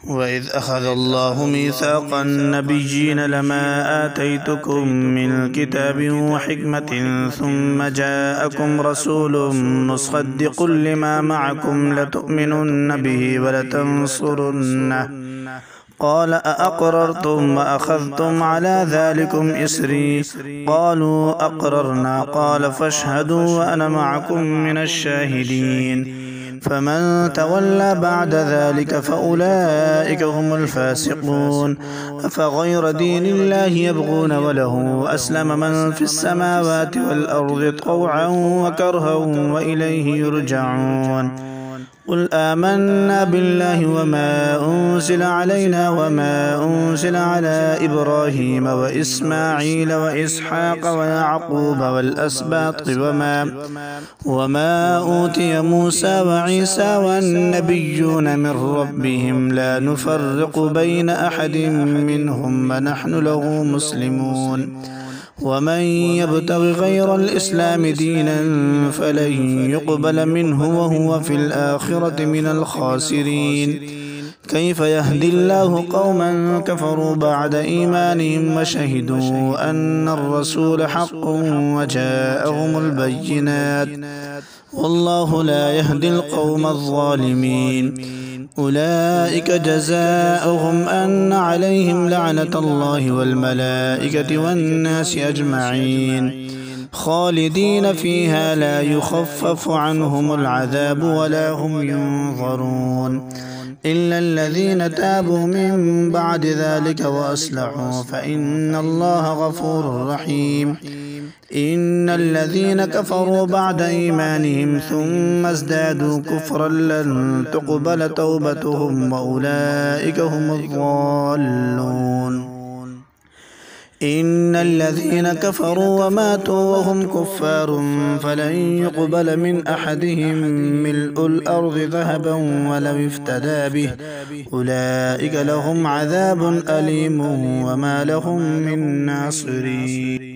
وإذ أخذ الله ميثاق النبيين لما آتيتكم من كتاب وحكمة ثم جاءكم رسول مصدق لما معكم لتؤمنن به ولتنصرنه قال أأقررتم وأخذتم على ذلكم إصري قالوا أقررنا قال فاشهدوا وأنا معكم من الشاهدين فمن تولى بعد ذلك فأولئك هم الفاسقون أفغير دين الله يبغون وله أسلم من في السماوات والأرض طوعا وكرها وإليه يرجعون قل آمنا بالله وما أنزل علينا وما أنزل على إبراهيم وإسماعيل وإسحاق ويعقوب والأسباط وما أوتي موسى وعيسى والنبيون من ربهم لا نفرق بين أحد منهم ونحن له مسلمون ومن يبتغ غير الإسلام دينا فلن يقبل منه وهو في الآخرة من الخاسرين كيف يهدي الله قوما كفروا بعد إيمانهم وشهدوا أن الرسول حق وجاءهم البينات والله لا يهدي القوم الظالمين أولئك جزاؤهم أن عليهم لعنة الله والملائكة والناس أجمعين خالدين فيها لا يخفف عنهم العذاب ولا هم ينظرون إلا الذين تابوا من بعد ذلك وأصلحوا فإن الله غفور رحيم إن الذين كفروا بعد إيمانهم ثم ازدادوا كفرا لن تقبل توبتهم وأولئك هم الضالون إن الذين كفروا وماتوا وهم كفار فلن يقبل من أحدهم ملء الأرض ذهبا ولو افتدى به أولئك لهم عذاب أليم وما لهم من ناصرين.